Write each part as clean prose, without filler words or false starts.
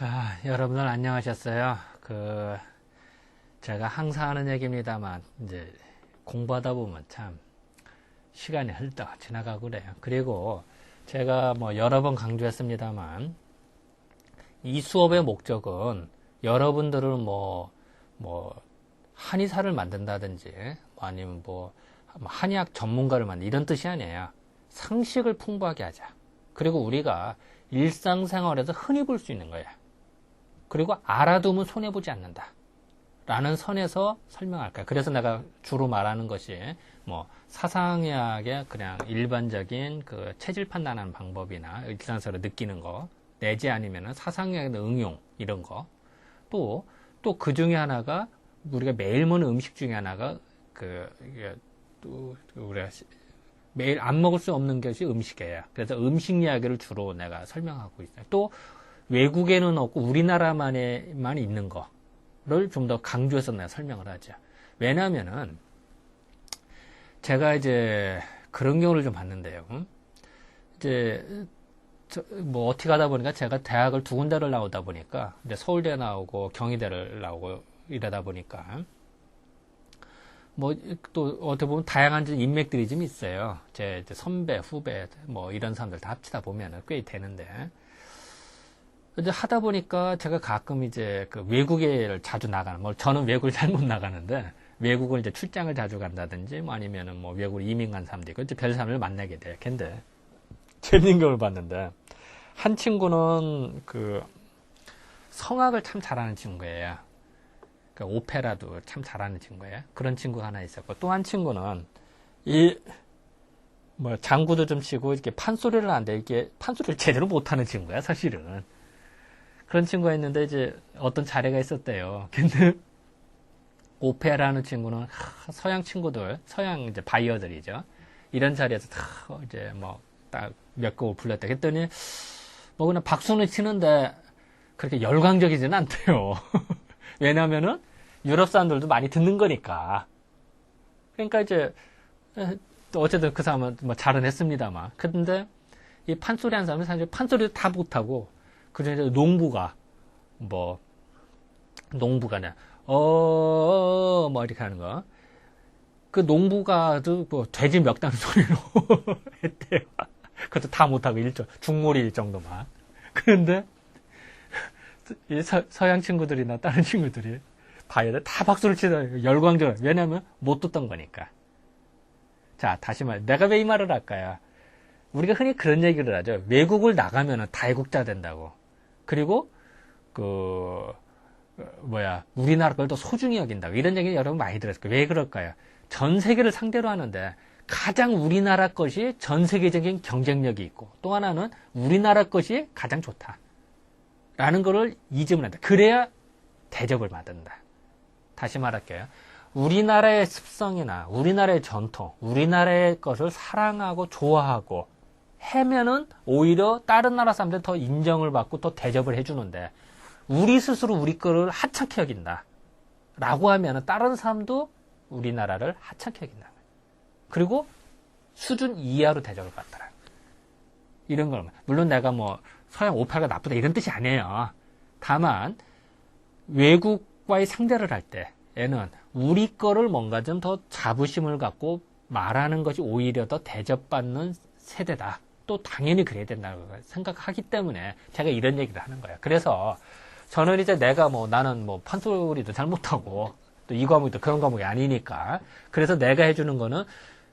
자, 여러분들 안녕하셨어요? 제가 항상 하는 얘기입니다만, 이제 공부하다 보면 참 시간이 흘떡 지나가고 그래요. 그리고 제가 여러 번 강조했습니다만, 이 수업의 목적은 여러분들을 한의사를 만든다든지, 아니면 한의학 전문가를 만든다, 이런 뜻이 아니에요. 상식을 풍부하게 하자. 그리고 우리가 일상생활에서 흔히 볼 수 있는 거예요. 그리고 알아두면 손해보지 않는다 라는 선에서 설명할까요? 그래서 내가 주로 말하는 것이 사상의학의 그냥 일반적인 그 체질 판단하는 방법이나 일상생활을 느끼는 거, 내지 아니면은 사상의학의 응용, 이런 거. 또 그 중에 하나가 우리가 매일 먹는 음식 중에 하나가 우리가 매일 안 먹을 수 없는 것이 음식이에요. 그래서 음식 이야기를 주로 내가 설명하고 있어요. 또 외국에는 없고 우리나라만에만 있는 거를 좀 더 강조해서 내가 설명을 하죠. 왜냐하면은 제가 이제 그런 경우를 좀 봤는데요. 이제 어떻게 하다 보니까 제가 대학을 두 군데를 나오다 보니까 이제 서울대 나오고 경희대를 나오고 이러다 보니까 또 어떻게 보면 다양한 인맥들이 좀 있어요. 제 선배, 후배 이런 사람들 다 합치다 보면은 꽤 되는데, 이제 하다 보니까 제가 가끔 이제 그 외국에 자주 나가는, 저는 외국을 잘 못 나가는데 외국을 이제 출장을 자주 간다든지 아니면은 외국으로 이민 간 사람도 있고 이제 별 사람을 만나게 돼요. 근데 재밌는 걸 봤는데, 한 친구는 그 성악을 참 잘하는 친구예요. 오페라도 참 잘하는 친구예요. 그런 친구가 하나 있었고, 또 한 친구는 장구도 좀 치고 이렇게 판소리를 하는데 이게 판소리를 제대로 못하는 친구야, 사실은. 그런 친구가 있는데 이제 어떤 자리가 있었대요. 근데 오페라하는 친구는 서양 친구들, 서양 이제 바이어들이죠. 이런 자리에서 이제 딱 몇 곡을 불렀다. 그랬더니 그냥 박수는 치는데 그렇게 열광적이지는 않대요. 왜냐면은 유럽 사람들도 많이 듣는 거니까. 그러니까 이제 또 어쨌든 그 사람은 잘은 했습니다만. 근데 이 판소리 하는 사람은 사실 판소리도 다 못하고, 그중에 이제 농부가 농부가냐 이렇게 하는 거. 그 농부가도 돼지 멱다는 소리로 했대요. 그것도 다 못하고 중몰이일 정도만. 그런데 이 서양 친구들이나 다른 친구들이 봐야 돼. 다 박수를 치다 열광적. 왜냐면 못 듣던 거니까. 자, 다시 내가 왜 이 말을 할까요? 우리가 흔히 그런 얘기를 하죠. 외국을 나가면은 다애국자 된다고. 그리고 우리나라 걸 더 소중히 여긴다고. 이런 얘기 여러분 많이 들었을 거예요. 왜 그럴까요? 전 세계를 상대로 하는데 가장 우리나라 것이 전 세계적인 경쟁력이 있고, 또 하나는 우리나라 것이 가장 좋다 라는 거를 이점을 한다. 그래야 대접을 받는다. 다시 말할게요. 우리나라의 습성이나 우리나라의 전통, 우리나라의 것을 사랑하고 좋아하고 하면은 오히려 다른 나라 사람들 더 인정을 받고 더 대접을 해주는데, 우리 스스로 우리 거를 하찮게 여긴다 라고 하면은 다른 사람도 우리나라를 하찮게 여긴다. 그리고 수준 이하로 대접을 받더라. 이런 걸. 물론 내가 서양 오페라가 나쁘다 이런 뜻이 아니에요. 다만 외국과의 상대를 할 때에는 우리 거를 뭔가 좀 더 자부심을 갖고 말하는 것이 오히려 더 대접받는 세대다. 또 당연히 그래야 된다고 생각하기 때문에 제가 이런 얘기를 하는 거예요. 그래서 저는 이제 내가 나는 판소리도 잘 못하고 또 이 과목도 그런 과목이 아니니까, 그래서 내가 해주는 거는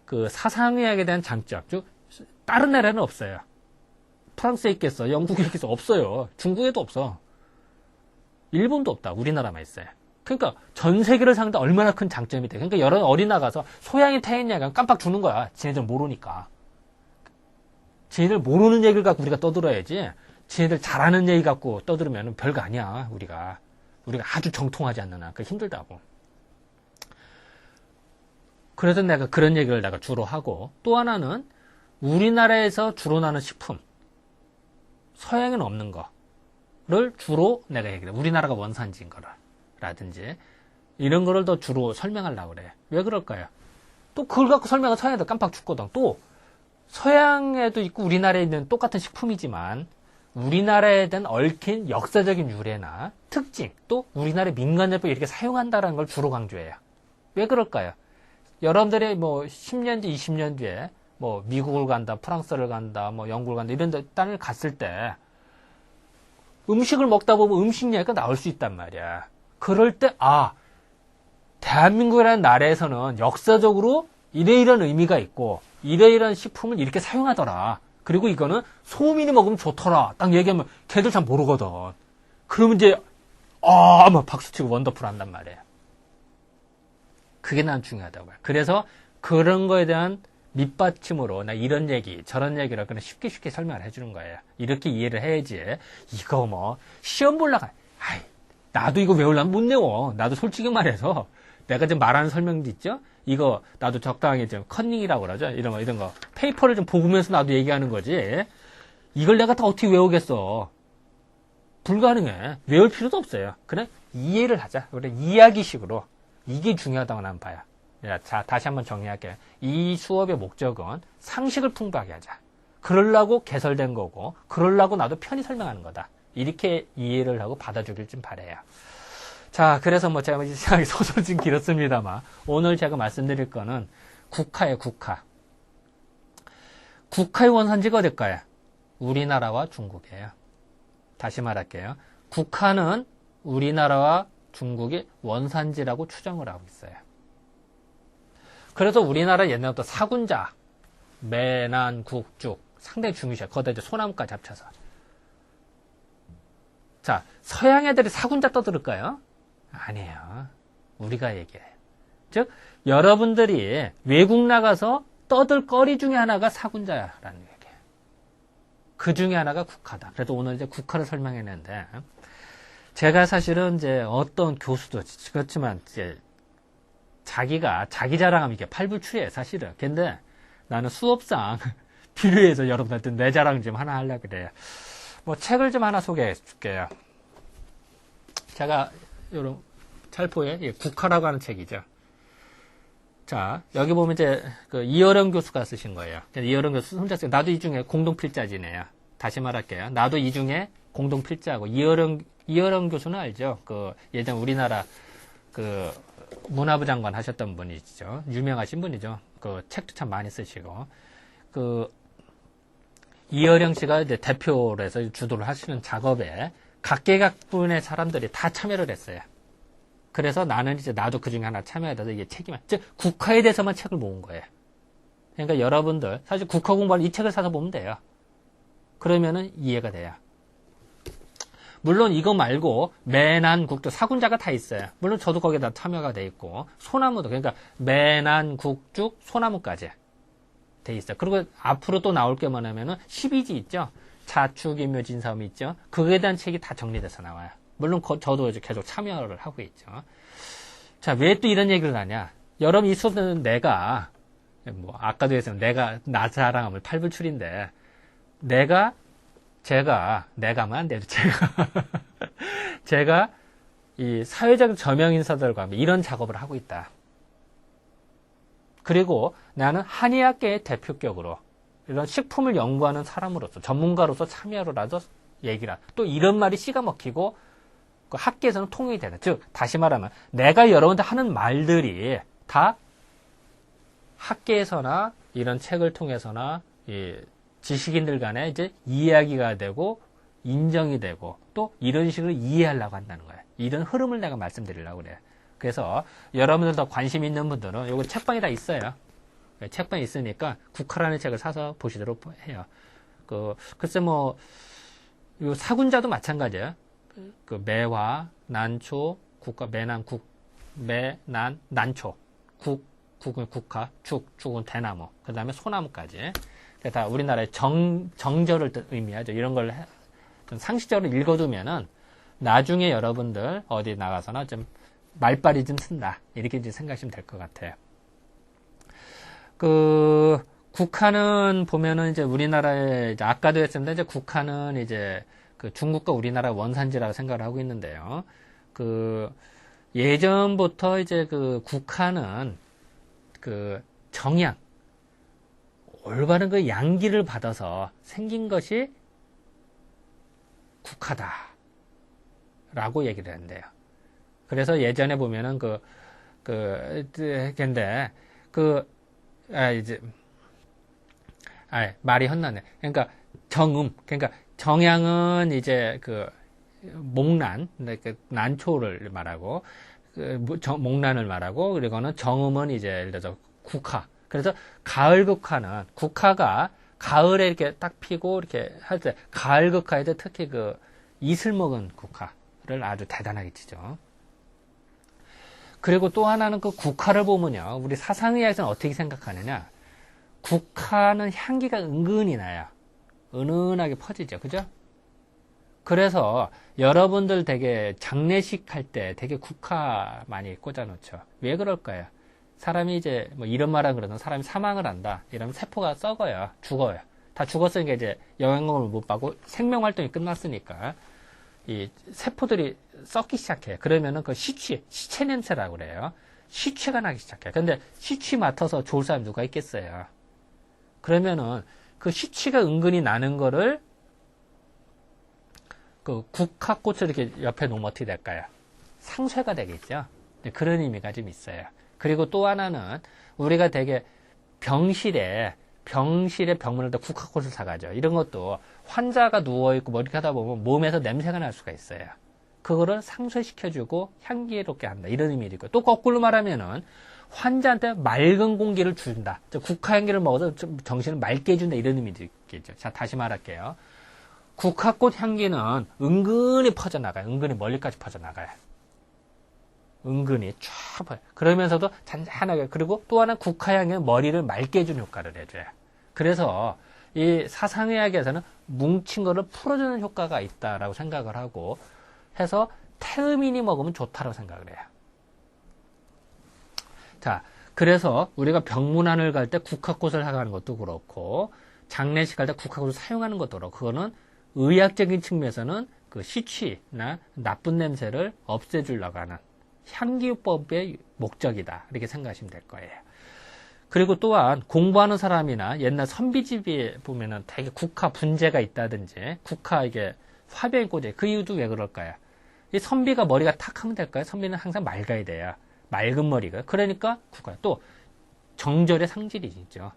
그 사상의학에 대한 장점. 즉 다른 나라는 없어요. 프랑스에 있겠어, 영국에 있겠어, 없어요. 중국에도 없어. 일본도 없다. 우리나라만 있어요. 그러니까 전 세계를 상대 얼마나 큰 장점이 돼. 그러니까 여러 어린아 가서 소양이 태했냐 깜빡 주는 거야. 지네들 모르니까. 지네들 모르는 얘기를 갖고 우리가 떠들어야지, 지네들 잘하는 얘기 갖고 떠들으면 별거 아니야. 우리가 아주 정통하지 않는 한 힘들다고. 그래서 내가 그런 얘기를 내가 주로 하고, 또 하나는 우리나라에서 주로 나는 식품, 서양에는 없는 거를 주로 내가 얘기해. 우리나라가 원산지인 거라든지 이런 거를 더 주로 설명하려고 그래. 왜 그럴까요? 또 그걸 갖고 설명을 서양에도 깜빡 죽거든. 또 서양에도 있고 우리나라에 있는 똑같은 식품이지만 우리나라에 대한 얽힌 역사적인 유래나 특징, 또 우리나라의 민간제법 이렇게 사용한다는 걸 주로 강조해요. 왜 그럴까요? 여러분들이 뭐 10년 뒤, 20년 뒤에 뭐 미국을 간다, 프랑스를 간다, 뭐 영국을 간다 이런 땅을 갔을 때 음식을 먹다 보면 음식 이야기가 나올 수 있단 말이야. 그럴 때 대한민국이라는 나라에서는 역사적으로 이러이러한 의미가 있고 이러이러한 식품을 이렇게 사용하더라. 그리고 이거는 소민이 먹으면 좋더라. 딱 얘기하면 걔들 잘 모르거든. 그러면 이제 막 박수치고 원더풀 한단 말이에요. 그게 난 중요하다고요. 그래서 그런 거에 대한 밑받침으로 나 이런 얘기 저런 얘기를 그냥 쉽게 설명을 해주는 거예요. 이렇게 이해를 해야지. 이거 뭐 시험 보려가 나도 이거 외우려면 못 외워. 나도 솔직히 말해서 내가 지금 말하는 설명도 있죠. 이거 나도 적당히 좀 컨닝이라고 그러죠. 이런 거 페이퍼를 좀 보면서 나도 얘기하는 거지. 이걸 내가 다 어떻게 외우겠어. 불가능해. 외울 필요도 없어요. 그냥 이해를 하자. 그래 이야기식으로. 이게 중요하다고 나는 봐요. 자, 다시 한번 정리할게요. 이 수업의 목적은 상식을 풍부하게 하자. 그러려고 개설된 거고, 그러려고 나도 편히 설명하는 거다. 이렇게 이해를 하고 받아주길 좀 바라요. 자, 그래서 뭐 제가 소설 좀 길었습니다만, 오늘 제가 말씀드릴 거는 국화예요, 국화. 국화의 원산지가 어딜까요? 우리나라와 중국이에요. 다시 말할게요. 국화는 우리나라와 중국이 원산지라고 추정을 하고 있어요. 그래서 우리나라 옛날부터 사군자, 매난, 국, 죽 상당히 중요시해요. 거기다 이제 소나무까지 합쳐서. 자, 서양 애들이 사군자 떠들을까요? 아니에요. 우리가 얘기해요. 즉, 여러분들이 외국 나가서 떠들 거리 중에 하나가 사군자라는 얘기예요. 그 중에 하나가 국화다. 그래서 오늘 이제 국화를 설명했는데, 제가 사실은 이제 어떤 교수도 그렇지만 이제 자기가 자기 자랑하면 이게 팔불출이에요, 사실은. 근데 나는 수업상 필요해서 여러분한테 내 자랑 좀 하나 하려고 그래요. 뭐 책을 좀 하나 소개해 줄게요. 제가 요런 찰포에 국화라고 하는 책이죠. 자, 여기 보면 이제 그 이어령 교수가 쓰신 거예요. 이어령 교수 혼자 쓰고 나도 이 중에 공동 필자지네요. 다시 말할게요. 나도 이 중에 공동 필자고 이어령 교수는 알죠? 그 예전 우리나라 그 문화부 장관 하셨던 분이죠. 유명하신 분이죠. 그 책도 참 많이 쓰시고 그 이어령 씨가 이제 대표로 해서 주도를 하시는 작업에 각계각분의 사람들이 다 참여를 했어요. 그래서 나도 그 중에 하나 참여해서 이게 즉 국화에 대해서만 책을 모은 거예요. 그러니까 여러분들 사실 국화 공부할 이 책을 사서 보면 돼요. 그러면은 이해가 돼요. 물론 이거 말고 매난, 국도 사군자가 다 있어요. 물론 저도 거기에 참여가 돼 있고 소나무도 그러니까 매난, 국죽, 소나무까지 돼 있어요. 그리고 앞으로 또 나올 게 뭐냐면은 12지 있죠. 자축인묘 진사음 있죠. 그거에 대한 책이 다 정리돼서 나와요. 물론 저도 이제 계속 참여를 하고 있죠. 자, 왜 또 이런 얘기를 하냐? 여러분 이 수업은 내가 뭐 아까도 했지만 내가 나 자랑하면 팔불출인데 내가만 안 돼도 제가 이 사회적 저명 인사들과 이런 작업을 하고 있다. 그리고 나는 한의학계의 대표격으로 이런 식품을 연구하는 사람으로서 전문가로서 참여를 하서 얘기를 또 이런 말이 씨가 먹히고 그 학계에서는 통용이 되는 즉 다시 말하면 내가 여러분들 하는 말들이 다 학계에서나 이런 책을 통해서나 이 지식인들 간에 이제 이야기가 되고 인정이 되고 또 이런 식으로 이해하려고 한다는 거예요. 이런 흐름을 내가 말씀드리려고 그래요. 그래서 여러분들 더 관심 있는 분들은 요거 책방에 다 있어요. 책방에 있으니까 국화라는 책을 사서 보시도록 해요. 글쎄 요 사군자도 마찬가지예요. 그 매화, 난초, 국화, 매난, 난초, 국은 국화, 죽은 대나무, 그 다음에 소나무까지. 다 우리나라의 정절을 의미하죠. 이런 걸 좀 상식적으로 읽어두면은 나중에 여러분들 어디 나가서나 좀 말빨이 좀 쓴다. 이렇게 이제 생각하시면 될 것 같아요. 국화는 보면은 이제 우리나라의, 이제 아까도 했습니다. 이제 국화는 이제 그 중국과 우리나라 원산지라고 생각을 하고 있는데요. 예전부터 이제 국화는 정양, 올바른 양기를 받아서 생긴 것이 국화다. 라고 얘기를 한대요. 그래서 예전에 보면은 근데, 말이 헛나네. 그러니까, 그러니까, 정양은 이제 목란, 난초를 말하고, 목란을 말하고, 그리고는 정음은 이제, 예를 들어서 국화. 그래서 가을 국화가 가을에 이렇게 딱 피고, 이렇게 할 때, 가을 국화에도 특히 이슬 먹은 국화를 아주 대단하게 치죠. 그리고 또 하나는 국화를 보면요. 우리 사상의학에서는 어떻게 생각하느냐. 국화는 향기가 은근히 나요. 은은하게 퍼지죠. 그죠? 그래서 여러분들 되게 장례식 할 때 되게 국화 많이 꽂아 놓죠. 왜 그럴까요? 사람이 이제 뭐 이런 말은 그러든 사람이 사망을 한다. 이러면 세포가 썩어요. 죽어요. 다 죽었으니까 이제 영양분을 못 받고 생명 활동이 끝났으니까 이 세포들이 썩기 시작해요. 그러면은 시체 냄새라고 그래요. 시체가 나기 시작해요. 근데 시체 맡아서 좋을 사람 누가 있겠어요? 그러면은 시체가 은근히 나는 거를 국화꽃을 이렇게 옆에 놓으면 어떻게 될까요? 상쇄가 되겠죠. 그런 의미가 좀 있어요. 그리고 또 하나는 우리가 되게 병실에 병문을 때 국화꽃을 사가죠. 이런 것도 환자가 누워있고 뭐 이렇게 하다 보면 몸에서 냄새가 날 수가 있어요. 그거를 상쇄시켜주고 향기롭게 한다. 이런 의미도 있고, 또 거꾸로 말하면은 환자한테 맑은 공기를 준다. 국화향기를 먹어서 좀 정신을 맑게 해준다. 이런 의미도 있겠죠. 자, 다시 말할게요. 국화꽃 향기는 은근히 퍼져나가요. 은근히 멀리까지 퍼져나가요. 은근히 쫙 퍼요. 그러면서도 잔잔하게. 그리고 또 하나 국화향은 머리를 맑게 해주는 효과를 해줘요. 그래서 이 사상의학에서는 뭉친 거를 풀어주는 효과가 있다라고 생각을 하고 해서 태음인이 먹으면 좋다고 생각을 해요. 자, 그래서 우리가 병문안을 갈 때 국화꽃을 사가는 것도 그렇고 장례식 갈 때 국화꽃을 사용하는 것도 그렇고 그거는 의학적인 측면에서는 시취나 나쁜 냄새를 없애주려고 하는 향기요법의 목적이다. 이렇게 생각하시면 될 거예요. 그리고 또한 공부하는 사람이나 옛날 선비집에 보면은 되게 국화 분재가 있다든지 국화 이게 화병이 꽂아요. 그 이유도 왜 그럴까요? 이 선비가 머리가 탁 하면 될까요? 선비는 항상 맑아야 돼요. 맑은 머리가. 그러니까 국화. 또 정절의 상징이죠.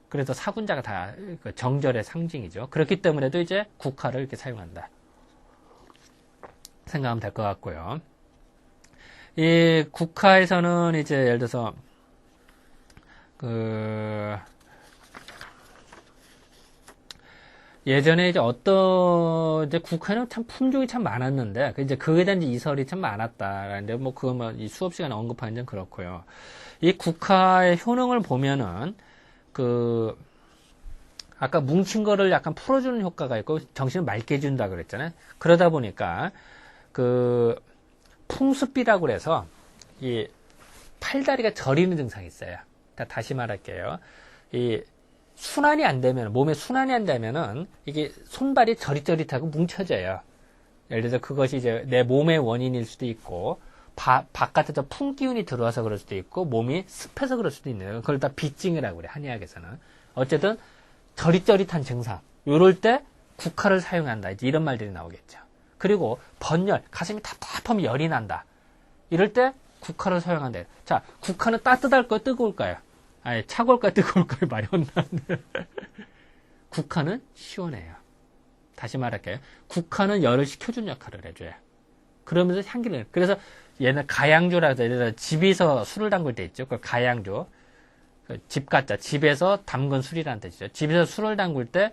그래서 사군자가 다 정절의 상징이죠. 그렇기 때문에도 이제 국화를 이렇게 사용한다. 생각하면 될 것 같고요. 이 국화에서는 이제 예를 들어서 예전에 이제 이제 국화는 참 품종이 참 많았는데, 이제 그에 대한 이설이 참 많았다라는데, 뭐, 그거만 이 수업 시간에 언급하는 건 그렇고요. 이 국화의 효능을 보면은, 아까 뭉친 거를 약간 풀어주는 효과가 있고, 정신을 맑게 해준다 그랬잖아요. 그러다 보니까, 풍습비라고 그래서, 이 팔다리가 저리는 증상이 있어요. 다시 말할게요. 순환이 안 되면, 몸에 순환이 안 되면은, 이게 손발이 저릿저릿하고 뭉쳐져요. 예를 들어서 그것이 이제 내 몸의 원인일 수도 있고, 바깥에서 풍기운이 들어와서 그럴 수도 있고, 몸이 습해서 그럴 수도 있네요. 그걸 다 비증이라고 그래, 한의학에서는. 어쨌든, 저릿저릿한 증상. 요럴 때 국화를 사용한다. 이제 이런 말들이 나오겠죠. 그리고 번열, 가슴이 답답하면 열이 난다. 이럴 때 국화를 사용한다. 자, 국화는 따뜻할까요? 뜨거울까요? 아니, 차가울까요? 뜨거울까요? 말이 헛나는데. 국화는 시원해요. 다시 말할게요. 국화는 열을 식혀준 역할을 해줘요. 그러면서 향기를. 그래서 얘는 가양조라 해서 예를 들어 집에서 술을 담글 때 있죠. 그 가양조. 집가짜. 집에서 담근 술이라는 뜻이죠. 집에서 술을 담글 때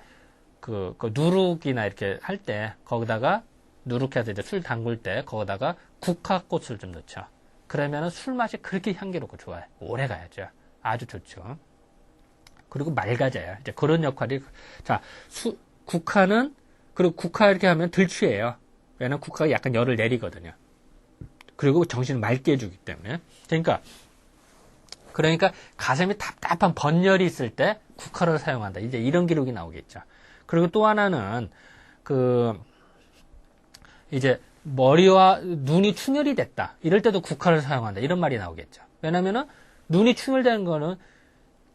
그 누룩이나 이렇게 할 때 거기다가 누룩해서 이제 술 담글 때 거기다가 국화꽃을 좀 넣죠. 그러면은 술 맛이 그렇게 향기롭고 좋아요. 오래 가야죠. 아주 좋죠. 그리고 맑아져요. 이제 그런 역할이. 자, 국화는, 그리고 국화 이렇게 하면 들취해요. 왜냐면 국화가 약간 열을 내리거든요. 그리고 정신을 맑게 해주기 때문에. 그러니까 가슴이 답답한 번열이 있을 때 국화를 사용한다. 이제 이런 기록이 나오겠죠. 그리고 또 하나는, 이제 머리와 눈이 충혈이 됐다. 이럴 때도 국화를 사용한다. 이런 말이 나오겠죠. 왜냐면은 눈이 충혈되는 거는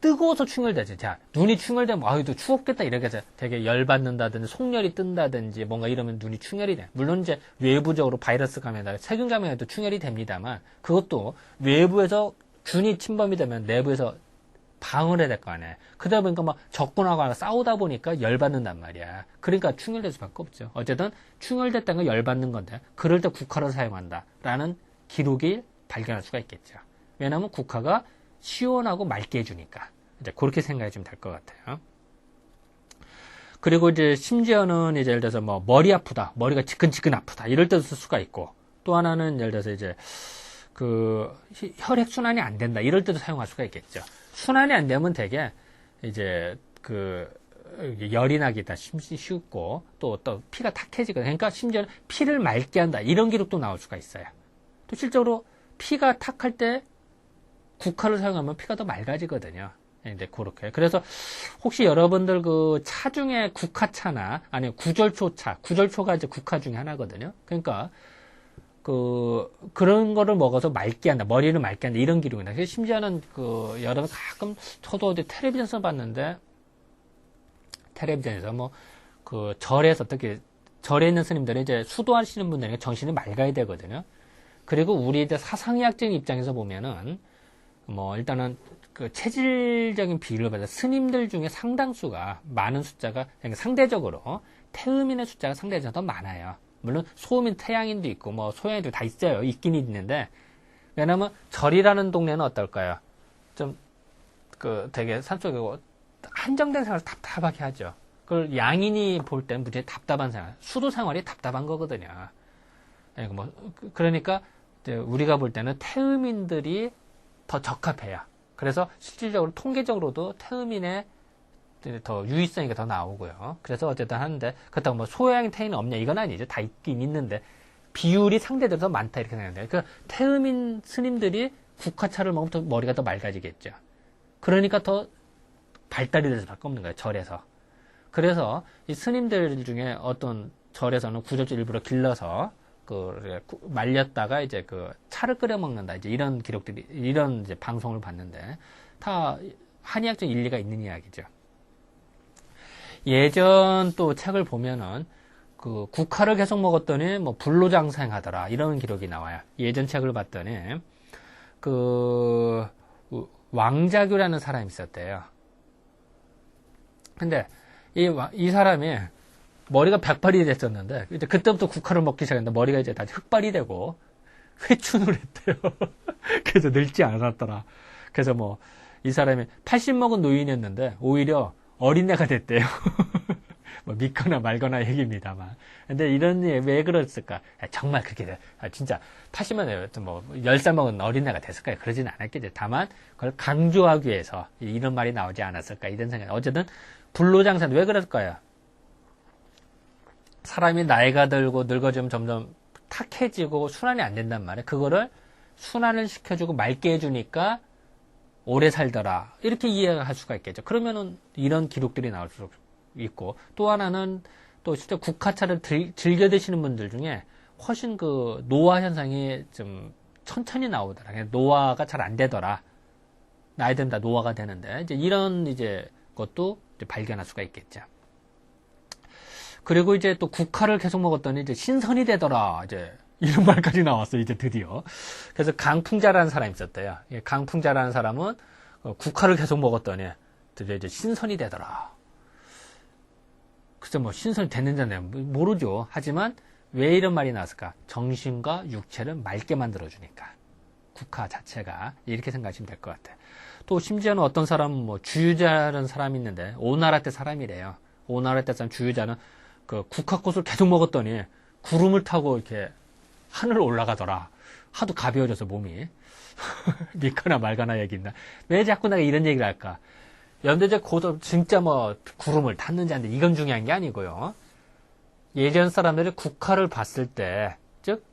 뜨거워서 충혈되지. 자, 눈이 충혈되면, 아유, 또 추웠겠다, 이렇게 해서 되게 열받는다든지, 속열이 뜬다든지, 뭔가 이러면 눈이 충혈이 돼. 물론 이제 외부적으로 바이러스 감염이나 세균 감염에도 충혈이 됩니다만, 그것도 외부에서 균이 침범이 되면 내부에서 방어를 해야 될 거 아니에요. 그러다 보니까 막 적군하고 싸우다 보니까 열받는단 말이야. 그러니까 충혈될 수밖에 없죠. 어쨌든 충혈됐다는 건 열받는 건데, 그럴 때 국화를 사용한다라는 기록이 발견할 수가 있겠죠. 왜냐하면 국화가 시원하고 맑게 해주니까. 이제 그렇게 생각해 주면 될 것 같아요. 그리고 이제 심지어는 이제 예를 들어서 뭐 머리 아프다, 머리가 지끈지끈 아프다 이럴 때도 쓸 수가 있고, 또 하나는 예를 들어서 이제 그 혈액 순환이 안 된다 이럴 때도 사용할 수가 있겠죠. 순환이 안 되면 되게 이제 그 열이 나기가 쉽고 또 피가 탁해지거든요. 그러니까 심지어는 피를 맑게 한다 이런 기록도 나올 수가 있어요. 또 실제로 피가 탁할 때 국화를 사용하면 피가 더 맑아지거든요. 이제 그렇게. 그래서 혹시 여러분들 그 차 중에 국화차나 아니면 구절초차, 구절초가 이제 국화 중에 하나거든요. 그러니까 그런 거를 먹어서 맑게 한다, 머리를 맑게 한다 이런 기록이 나요. 심지어는 여러분 가끔 저도 어디 텔레비전에서 봤는데 텔레비전에서 뭐 절에서 어떻게 절에 있는 스님들이 이제 수도하시는 분들에게 정신이 맑아야 되거든요. 그리고 우리 이제 사상의학적인 입장에서 보면은 뭐 일단은 그 체질적인 비율을 봐서 스님들 중에 상당수가 많은 숫자가 그러니까 상대적으로 태음인의 숫자가 상대적으로 더 많아요. 물론 소음인 태양인도 있고 뭐 소양인도 다 있어요. 있긴 있는데 왜냐면 절이라는 동네는 어떨까요? 좀 되게 산속이고 한정된 생활을 답답하게 하죠. 그걸 양인이 볼 땐 무지 답답한 생활, 수도 생활이 답답한 거거든요. 그러니까 우리가 볼 때는 태음인들이 더 적합해요. 그래서 실질적으로 통계적으로도 태음인의 더 유의성이 더 나오고요. 그래서 어쨌든 하는데 그렇다고 뭐 소양 태인은 없냐 이건 아니죠. 다 있긴 있는데 비율이 상대적으로 더 많다 이렇게 생각해요. 그러니까 태음인 스님들이 국화차를 먹으면 머리가 더 맑아지겠죠. 그러니까 더 발달이 될 수밖에 없는 거예요. 절에서. 그래서 이 스님들 중에 어떤 절에서는 구절주 일부러 길러서 말렸다가 이제 차를 끓여 먹는다 이제 이런 기록들이 이런 이제 방송을 봤는데 다 한의학적 일리가 있는 이야기죠. 예전 또 책을 보면은 국화를 계속 먹었더니 뭐 불로장생하더라 이런 기록이 나와요. 예전 책을 봤더니 왕자규라는 사람이 있었대요. 근데 이 사람이 머리가 백발이 됐었는데 이제 그때부터 국화를 먹기 시작했는데 머리가 이제 다시 흑발이 되고 회춘을 했대요. 그래서 늙지 않았더라. 그래서 뭐 이 사람이 80 먹은 노인이었는데 오히려 어린애가 됐대요. 뭐 믿거나 말거나 얘기입니다만. 근데 이런 왜 그랬을까? 정말 그렇게 돼. 진짜 80만 뭐 10살 먹은 어린애가 됐을까요? 그러진 않았겠죠. 다만 그걸 강조하기 위해서 이런 말이 나오지 않았을까 이런 생각. 어쨌든 불로장생 왜 그럴까요? 사람이 나이가 들고 늙어지면 점점 탁해지고 순환이 안 된단 말이에요. 그거를 순환을 시켜주고 맑게 해주니까 오래 살더라. 이렇게 이해할 수가 있겠죠. 그러면은 이런 기록들이 나올 수 있고 또 하나는 또 실제 국화차를 즐겨 드시는 분들 중에 훨씬 노화 현상이 좀 천천히 나오더라. 노화가 잘 안 되더라. 나이 든다 노화가 되는데 이제 이런 것도 이제 발견할 수가 있겠죠. 그리고 이제 또 국화를 계속 먹었더니 이제 신선이 되더라. 이제 이런 말까지 나왔어요. 이제 드디어. 그래서 강풍자라는 사람이 있었대요. 강풍자라는 사람은 국화를 계속 먹었더니 드디어 이제 신선이 되더라. 글쎄 뭐 신선이 됐는지는 모르죠. 하지만 왜 이런 말이 나왔을까? 정신과 육체를 맑게 만들어주니까. 국화 자체가 이렇게 생각하시면 될 것 같아요. 또 심지어는 어떤 사람은 뭐 주유자라는 사람이 있는데 오나라 때 사람이래요. 오나라 때 사람 주유자는 국화꽃을 계속 먹었더니 구름을 타고 이렇게 하늘을 올라가더라. 하도 가벼워져서 몸이. 믿거나 말거나 얘기인다. 왜 자꾸 내가 이런 얘기를 할까? 연대제 고도 진짜 뭐 구름을 탔는지 안 돼. 이건 중요한 게 아니고요. 예전 사람들이 국화를 봤을 때, 즉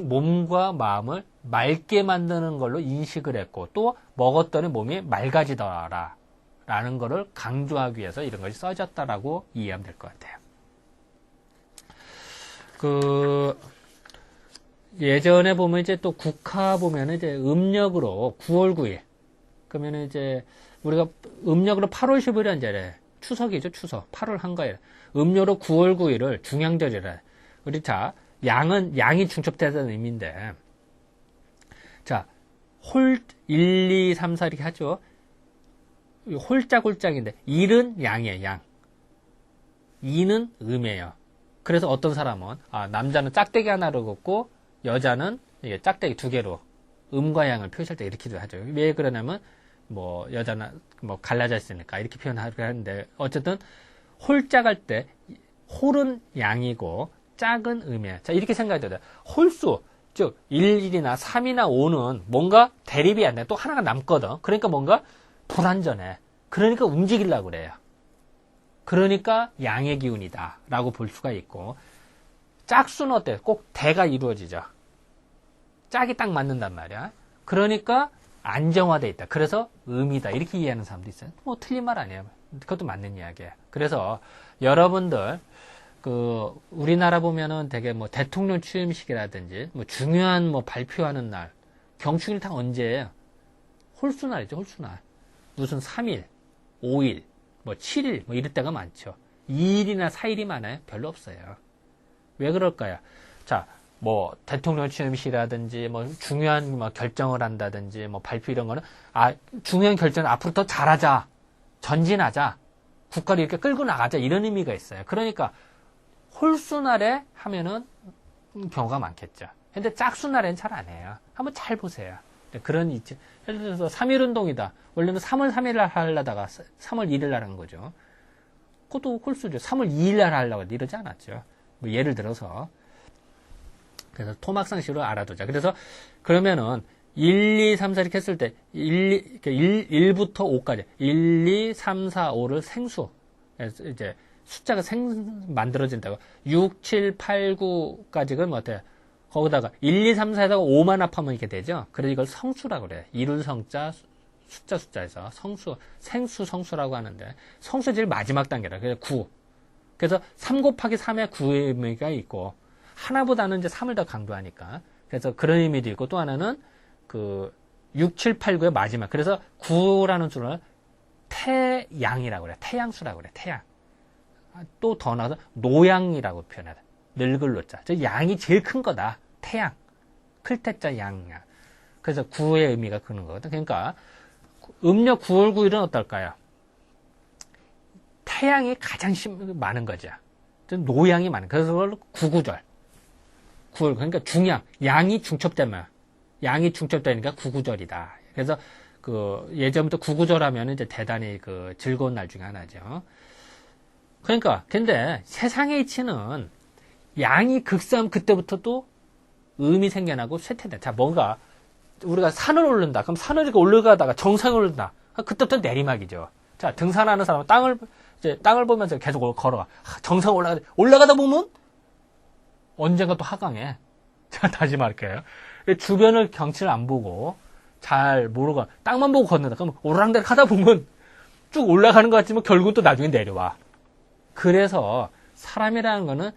몸과 마음을 맑게 만드는 걸로 인식을 했고 또 먹었더니 몸이 맑아지더라. 라는 거를 강조하기 위해서 이런 것이 써졌다라고 이해하면 될 것 같아요. 예전에 보면 이제 또 국화 보면 이제 음력으로 9월 9일. 그러면 이제 우리가 음력으로 8월 15일이란 추석이죠, 추석. 8월 한가일. 음력으로 9월 9일을 중양절이라. 우리 자, 양이 중첩되다는 의미인데, 자, 1, 2, 3, 4 이렇게 하죠. 홀짝홀짝인데, 일은 양이에요, 양. 이는 음이에요. 그래서 어떤 사람은, 남자는 짝대기 하나로 긋고, 여자는 짝대기 두 개로, 음과 양을 표시할 때 이렇게도 하죠. 왜 그러냐면, 여자는 갈라져 있으니까, 이렇게 표현하기도 하는데, 어쨌든, 홀짝할 때, 홀은 양이고, 짝은 음이에요. 자, 이렇게 생각해도 돼요. 홀수, 즉 1이나 3이나 5는 뭔가 대립이 안 돼. 또 하나가 남거든. 그러니까 뭔가 불완전해. 그러니까 움직이려고 그래요. 그러니까 양의 기운이다 라고 볼 수가 있고, 짝수는 어때? 꼭 대가 이루어지죠. 짝이 딱 맞는단 말이야. 그러니까 안정화돼 있다. 그래서 음이다. 이렇게 이해하는 사람도 있어요. 틀린 말 아니에요. 그것도 맞는 이야기예요. 그래서 여러분들 우리나라 보면은 되게 대통령 취임식이라든지 중요한 발표하는 날, 경축일 다 언제예요? 홀수날이죠, 홀수날. 무슨 3일, 5일, 7일 이럴 때가 많죠. 2일이나 4일이 많아요? 별로 없어요. 왜 그럴까요? 자, 대통령 취임식이라든지 중요한 결정을 한다든지 발표 이런 거는 중요한 결정은 앞으로 더 잘하자, 전진하자, 국가를 이렇게 끌고 나가자 이런 의미가 있어요. 그러니까 홀수날에 하면은 경우가 많겠죠. 근데 짝수날에는 잘 안 해요. 한번 잘 보세요. 그런 있지. 예를 들어서 3.1 운동이다. 원래는 3월 3일 날 하려다가 3월 1일 날 한 거죠. 그것도 홀수죠. 3월 2일 날 하려고 이러지 않았죠. 예를 들어서. 그래서 토막상식으로 알아두자. 그래서 그러면은 1, 2, 3, 4 이렇게 했을 때 1부터 5까지 1, 2, 3, 4, 5를 생수. 이제 숫자가 만들어진다고. 6, 7, 8, 9까지는 어때요? 거기다가 1, 2, 3, 4에다가 5만 합하면 이렇게 되죠? 그래서 이걸 성수라고 그래요. 이룰 성자, 숫자에서 성수, 생수 성수라고 하는데, 성수 제일 마지막 단계라. 그래서 9. 그래서 3 곱하기 3에 9의 의미가 있고, 하나보다는 이제 3을 더 강조하니까. 그래서 그런 의미도 있고, 또 하나는 6, 7, 8, 9의 마지막. 그래서 9라는 수를 태양이라고 그래요. 태양수라고 그래요. 태양. 또 더 나아서 노양이라고 표현해요. 늙을 노자. 저 양이 제일 큰 거다. 태양. 클태자 양야. 그래서 9의 의미가 그런 거거든. 그러니까 음력 9월 9일은 어떨까요? 태양이 가장 많은 거죠. 노양이 많은. 그래서 그걸 구구절. 9월 그러니까 중양. 양이 중첩되면 양이 중첩되니까 구구절이다. 그래서 예전부터 구구절 하면 이제 대단히 즐거운 날 중에 하나죠. 그러니까 근데 세상의 이치는 양이 극사하면 그때부터 또 음이 생겨나고 쇠퇴돼. 자, 뭔가 우리가 산을 오른다. 그럼 산을 이렇게 올라가다가 정상을 오른다. 그때부터 내리막이죠. 자, 등산하는 사람은 땅을 보면서 계속 걸어가. 정상 올라가다 보면 언젠가 또 하강해. 자, 다시 말할게요. 주변을 경치를 안 보고 잘 모르고 땅만 보고 걷는다. 그럼 오르락내락 하다 보면 쭉 올라가는 것 같지만 결국은 또 나중에 내려와. 그래서 사람이라는 거는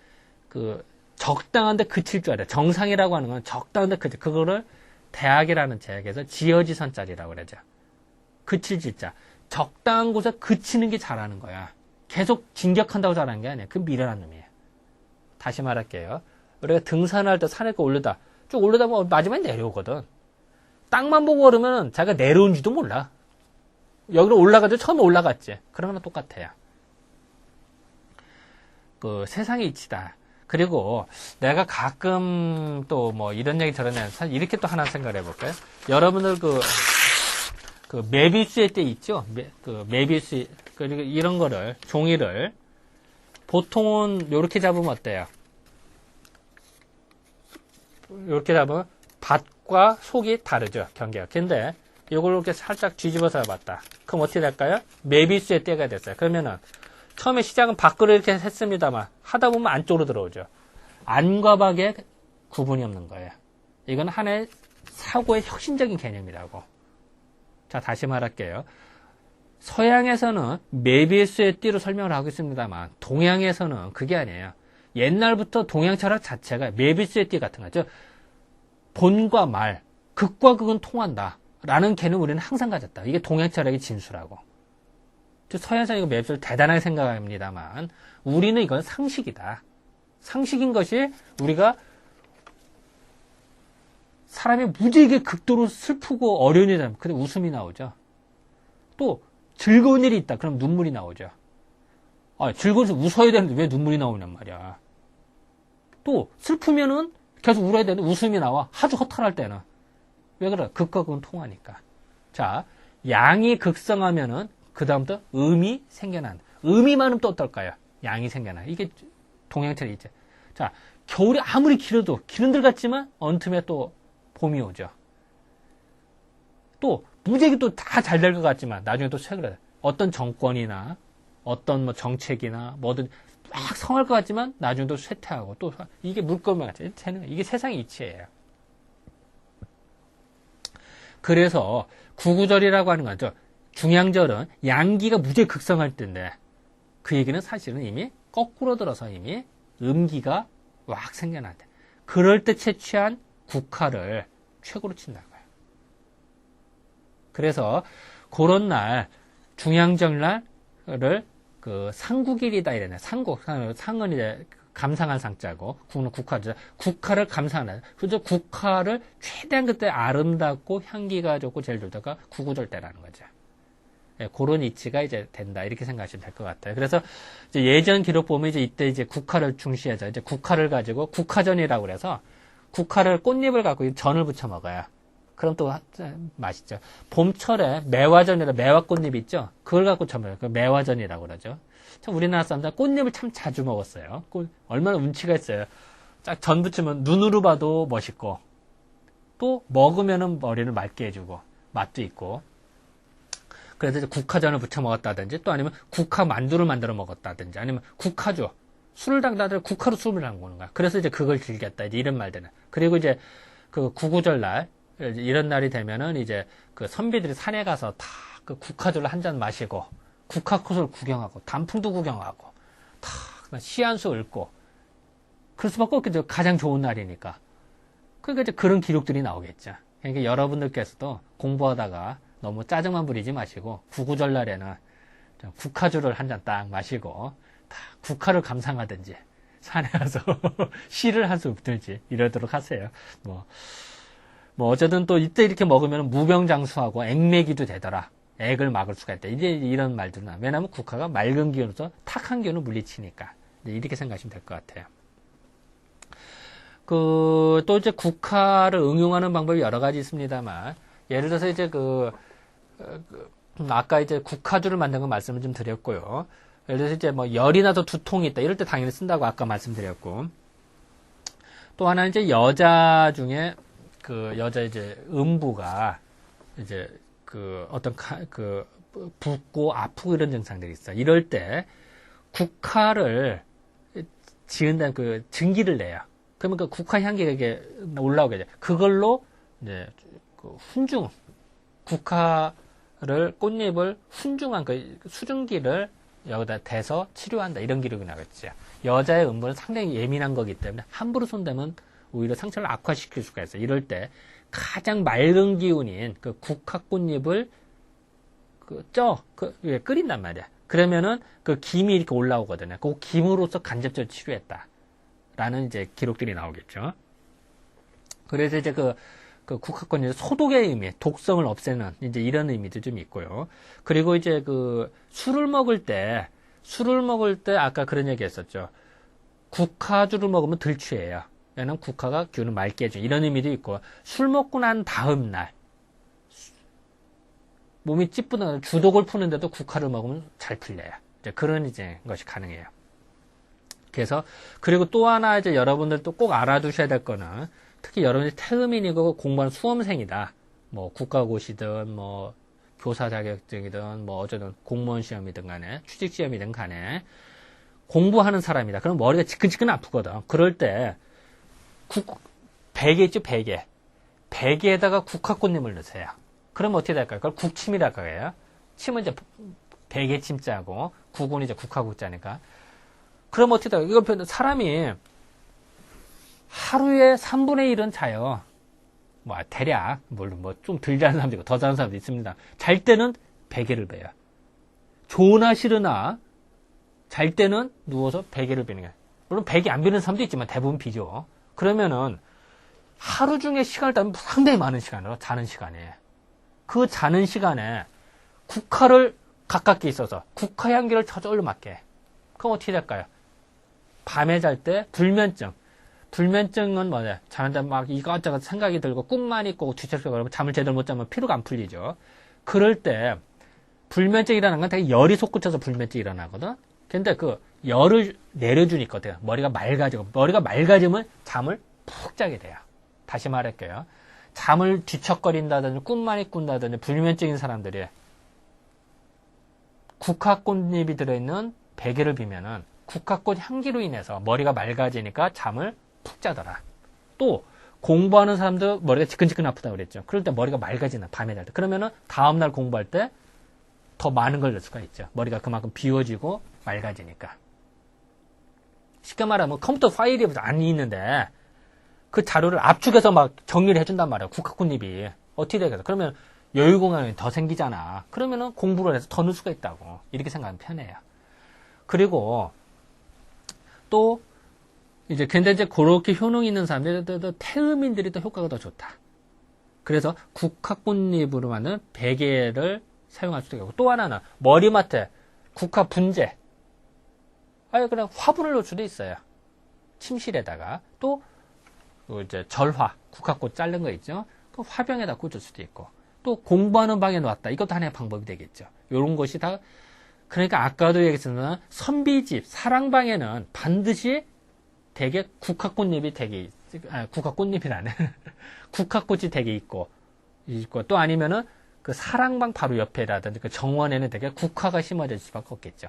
적당한데 그칠 줄 알아요. 정상이라고 하는 건 적당한데 그칠. 그거를 대학이라는 책에서 지어지선자리라고 그러죠. 그칠 지자. 적당한 곳에 그치는 게 잘하는 거야. 계속 진격한다고 잘하는 게 아니야. 그 미련한 놈이에요. 다시 말할게요. 우리가 등산할 때 산에 올르다. 쭉 올르다 보면 마지막에 내려오거든. 땅만 보고 걸으면 자기가 내려온지도 몰라. 여기로 올라가도 처음에 올라갔지. 그런 거랑 똑같아요. 세상의 이치다. 그리고 내가 가끔 또 이런 얘기 들었네. 사실 이렇게 또 하나 생각을 해볼까요? 여러분들 메비우스의 때 있죠? 메비우스, 그리고 이런 거를, 종이를, 보통은 요렇게 잡으면 어때요? 요렇게 잡으면 밭과 속이 다르죠, 경계가. 근데 요걸 이렇게 살짝 뒤집어서 해봤다. 그럼 어떻게 될까요? 메비우스의 때가 됐어요. 그러면은 처음에 시작은 밖으로 이렇게 했습니다만 하다 보면 안쪽으로 들어오죠. 안과 밖에 구분이 없는 거예요. 이건 하나의 사고의 혁신적인 개념이라고. 자, 다시 말할게요. 서양에서는 메비우스의 띠로 설명을 하고 있습니다만 동양에서는 그게 아니에요. 옛날부터 동양 철학 자체가 메비우스의 띠 같은 거죠. 본과 말, 극과 극은 통한다. 라는 개는 우리는 항상 가졌다. 이게 동양철학의 진수라고. 서양사는 이거 맵을 대단하게 생각합니다만 우리는 이건 상식이다. 상식인 것이 우리가 사람이 무지하게 극도로 슬프고 어려운 일이 나면 근데 웃음이 나오죠. 또 즐거운 일이 있다. 그럼 눈물이 나오죠. 즐거워서 웃어야 되는데 왜 눈물이 나오냔 말이야. 또 슬프면은 계속 울어야 되는데 웃음이 나와. 아주 허탈할 때는. 왜 그래? 극과 극은 통하니까. 자, 양이 극성하면은 그 다음부터 음이 생겨난다. 음이 많으면 또 어떨까요? 양이 생겨나. 이게 동양철이 있죠. 자, 겨울이 아무리 길어도 길은들 같지만 언틈에 또 봄이 오죠. 또 무지하게 또 다 잘 될 것 같지만 나중에 또 쇠그래. 어떤 정권이나 어떤 뭐 정책이나 뭐든 막 성할 것 같지만 나중에 또 쇠퇴하고 또 이게 물건만 같이 이게 세상의 이치예요. 그래서 구구절이라고 하는 거죠. 중양절은 양기가 무지하게 극성할 때인데 그 얘기는 사실은 이미 거꾸로 들어서 이미 음기가 왁 생겨난다. 그럴 때 채취한 국화를 최고로 친다고요. 그래서 그런 날 중양절날을 그 상국일이다 이래요. 상은 이제 감상한 상자고 국은 국화죠. 국화를 감상하는. 그래서 국화를 최대한 그때 아름답고 향기가 좋고 제일 좋다가 구구절 때라는 거죠. 예, 그런 이치가 이제 된다 이렇게 생각하시면 될 것 같아요. 그래서 이제 예전 기록 보면 이제 이때 이제 국화를 중시하죠. 이제 국화를 가지고 국화전이라고 그래서 국화를 꽃잎을 갖고 전을 부쳐 먹어요. 그럼 또 맛있죠. 봄철에 매화전이라 매화꽃잎 있죠. 그걸 갖고 쳐먹어요. 그 매화전이라고 그러죠. 참 우리나라 사람들 꽃잎을 참 자주 먹었어요. 얼마나 운치가 있어요. 쫙 전 부치면 눈으로 봐도 멋있고 또 먹으면은 머리를 맑게 해주고 맛도 있고. 그래서 이제 국화전을 부쳐 먹었다든지 또 아니면 국화 만두를 만들어 먹었다든지 아니면 국화주 술을 담가들 국화로 술을 담그는 거야. 그래서 이제 그걸 즐겼다 이제 이런 말들은. 그리고 이제 그 구구절날 이런 날이 되면은 이제 그 선비들이 산에 가서 다 그 국화주를 한 잔 마시고 국화꽃을 구경하고 단풍도 구경하고 다 시 한 수 읊고 그럴 수밖에 없겠죠. 가장 좋은 날이니까. 그러니까 이제 그런 기록들이 나오겠죠. 그러니까 여러분들께서도 공부하다가 너무 짜증만 부리지 마시고 구구절 날에는 국화주를 한 잔 딱 마시고 다 국화를 감상하든지 산에 가서 시를 한 수 읊든지 이러도록 하세요. 뭐 어쨌든 또 이때 이렇게 먹으면 무병장수하고 액매기도 되더라. 액을 막을 수가 있다. 이제 이런 말들은 왜냐하면 국화가 맑은 기운으로서 탁한 기운을 물리치니까 이렇게 생각하시면 될 것 같아요. 또 이제 국화를 응용하는 방법이 여러 가지 있습니다만 예를 들어서 이제 아까 이제 국화주를 만든 거 말씀을 좀 드렸고요. 예를 들어서 이제 뭐 열이 나서 두통이 있다 이럴 때 당연히 쓴다고 아까 말씀드렸고 또 하나는 이제 여자 중에 여자 이제 음부가 이제 붓고 아프고 이런 증상들이 있어. 이럴 때 국화를 지은다는 증기를 내요. 그러면 그 국화 향기가 이게 올라오게 돼. 그걸로 이제 꽃잎을 훈중한 수증기를 여기다 대서 치료한다. 이런 기록이 나겠죠. 여자의 음부는 상당히 예민한 거기 때문에 함부로 손대면 오히려 상처를 악화시킬 수가 있어요. 이럴 때 가장 맑은 기운인 그 국화꽃잎을 끓인단 말이야. 그러면은 그 김이 이렇게 올라오거든요. 그 김으로써 간접적으로 치료했다. 라는 이제 기록들이 나오겠죠. 그래서 이제 그 국화꽃잎 소독의 의미, 독성을 없애는 이제 이런 의미도 좀 있고요. 그리고 이제 술을 먹을 때 아까 그런 얘기 했었죠. 국화주를 먹으면 덜 취해요. 왜냐면 국화가 기운을 맑게 해줘. 이런 의미도 있고, 술 먹고 난 다음 날, 몸이 찌뿌둥, 주독을 푸는데도 국화를 먹으면 잘 풀려요. 이제 그런 것이 가능해요. 그래서, 그리고 또 하나 이제 여러분들도 꼭 알아두셔야 될 거는, 특히 여러분이 태음인이고 공부하는 수험생이다. 뭐, 국가고시든, 뭐, 교사 자격증이든, 뭐, 어쨌든 공무원 시험이든 간에, 취직 시험이든 간에, 공부하는 사람이다. 그럼 머리가 지끈지끈 아프거든. 그럴 때, 베개 있죠, 베개. 베개에다가 국화꽃잎을 넣으세요. 그럼 어떻게 될까요? 그걸 국침이라고 해요. 침은 이제 베개 침자고, 국은 이제 국화국자니까. 그럼 어떻게 될까요? 이거 사람이 하루에 3분의 1은 자요. 뭐 대략 물론 뭐 좀 덜 자는 사람도 있고 더 자는 사람도 있습니다. 잘 때는 베개를 베요. 좋으나 싫으나 잘 때는 누워서 베개를 베는 거예요. 물론 베개 안 베는 사람도 있지만 대부분 비죠. 그러면은 하루 중에 시간을 따면 상당히 많은 시간으로 자는 시간에 그 자는 시간에 국화를 가깝게 있어서 국화 향기를 저절로 맡게. 그럼 어떻게 될까요? 밤에 잘 때 불면증. 불면증은 뭐냐? 자는데 막 이것저것 생각이 들고 꿈만 있고 뒤척이고 그러면 잠을 제대로 못 자면 피로가 안 풀리죠. 그럴 때 불면증이라는 건 되게 열이 솟구쳐서 불면증이 일어나거든. 근데 그 열을 내려주니까 돼요. 머리가 맑아지고 머리가 맑아지면 잠을 푹 자게 돼요. 다시 말할게요. 잠을 뒤척거린다든지 꿈만이 꾼다든지 불면증인 사람들이 국화꽃잎이 들어있는 베개를 비면은 국화꽃 향기로 인해서 머리가 맑아지니까 잠을 푹 자더라. 또 공부하는 사람도 머리가 지끈지끈 아프다 그랬죠. 그럴 때 머리가 맑아지나 밤에 잘 때. 그러면은 다음날 공부할 때 더 많은 걸 넣을 수가 있죠. 머리가 그만큼 비워지고 맑아지니까. 쉽게 말하면 컴퓨터 파일이 많이 있는데 그 자료를 압축해서 막 정리를 해준단 말이야. 국화꽃잎이. 어떻게 되겠어? 그러면 여유 공간이 더 생기잖아. 그러면은 공부를 해서 더 넣을 수가 있다고. 이렇게 생각하면 편해요. 그리고 또 이제 근데 이제 그렇게 효능 있는 사람들도 태음인들이 또 효과가 더 좋다. 그래서 국화꽃잎으로 만든 베개를 사용할 수도 있고 또 하나는 머리맡에 국화 분재. 아니 그냥 화분을 넣을 수도 있어요. 침실에다가 또 이제 절화, 국화꽃 자른 거 있죠. 그 화병에다 꽂을 수도 있고 또 공부하는 방에 놨다. 이것도 하나의 방법이 되겠죠. 이런 것이 다 그러니까 아까도 얘기했지만 선비집, 사랑방에는 반드시 되게 국화꽃잎이 되게 국화꽃잎이라네. 국화꽃이 되게 있고 또 아니면은 그 사랑방 바로 옆에라든지 그 정원에는 되게 국화가 심어질 수밖에 없겠죠.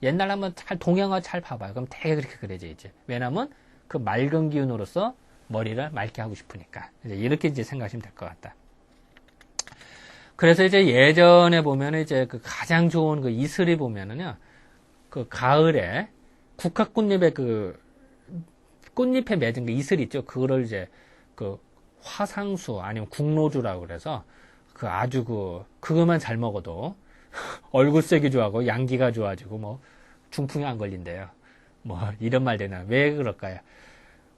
옛날 한번 잘 동양화 잘 봐봐요. 그럼 되게 그렇게 그려져 있지. 왜냐면 그 맑은 기운으로서 머리를 맑게 하고 싶으니까. 이제 이렇게 이제 생각하시면 될 것 같다. 그래서 이제 예전에 보면 이제 그 가장 좋은 그 이슬이 보면은요, 그 가을에 국화꽃잎의 그 꽃잎에 맺은 그 이슬 있죠. 그거를 이제 그 화상수 아니면 국로주라고 그래서 그 아주 그거만 잘 먹어도 얼굴색이 좋아하고 양기가 좋아지고 뭐 중풍이 안 걸린대요. 뭐 이런 말 되나? 왜 그럴까요?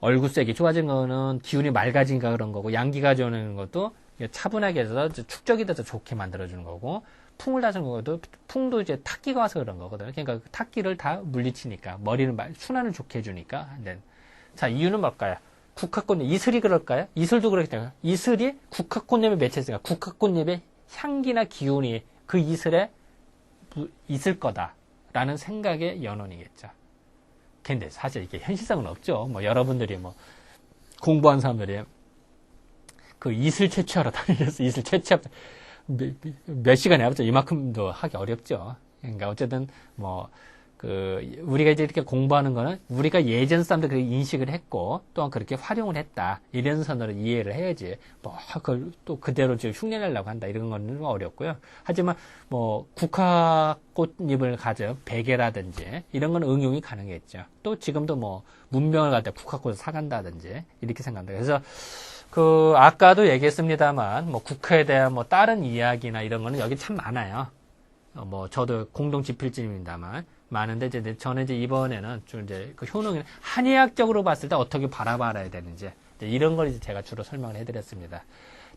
얼굴색이 좋아진 거는 기운이 맑아진가 그런 거고 양기가 좋아지는 것도 차분하게 해서 축적이 돼서 좋게 만들어주는 거고 풍을 다스리는 것도 풍도 이제 탁기가 와서 그런 거거든요. 그러니까 그 탁기를 다 물리치니까 머리를 순환을 좋게 해주니까. 자 이유는 뭘까요? 국화꽃잎 이슬이 그럴까요? 이슬도 그렇기 때문에 이슬이 국화꽃잎에 맺혀있으니까 국화꽃잎의 향기나 기운이 그 이슬에 있을 거다라는 생각의 연원이겠죠. 근데 사실 이게 현실성은 없죠. 뭐 여러분들이 뭐 공부한 사람들이 그 이슬 채취하러 다니면서 이슬 채취하러 몇 시간에 해봤자 이만큼도 하기 어렵죠. 그러니까 어쨌든 뭐 우리가 이제 이렇게 공부하는 거는 우리가 예전 사람들 그렇게 인식을 했고 또한 그렇게 활용을 했다 이런 선으로 이해를 해야지 뭐 그걸 또 그대로 지금 흉내내려고 한다 이런 거는 어렵고요. 하지만 뭐 국화꽃잎을 가져 베개라든지 이런 건 응용이 가능했죠. 또 지금도 뭐 문명을 갈 때 국화꽃을 사간다든지 이렇게 생각합니다. 그래서 아까도 얘기했습니다만 뭐 국화에 대한 뭐 다른 이야기나 이런 거는 여기 참 많아요. 뭐 저도 공동 집필진입니다만 많은데 이제 저는 이제 이번에는 좀 이제 그 효능을 한의학적으로 봤을 때 어떻게 바라봐야 되는지 이런 걸 이제 제가 주로 설명을 해드렸습니다.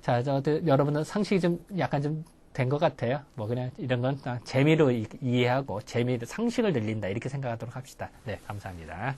자, 여러분들 상식이 좀 약간 좀 된 것 같아요. 뭐 그냥 이런 건 재미로 이해하고 재미로 상식을 늘린다 이렇게 생각하도록 합시다. 네, 감사합니다.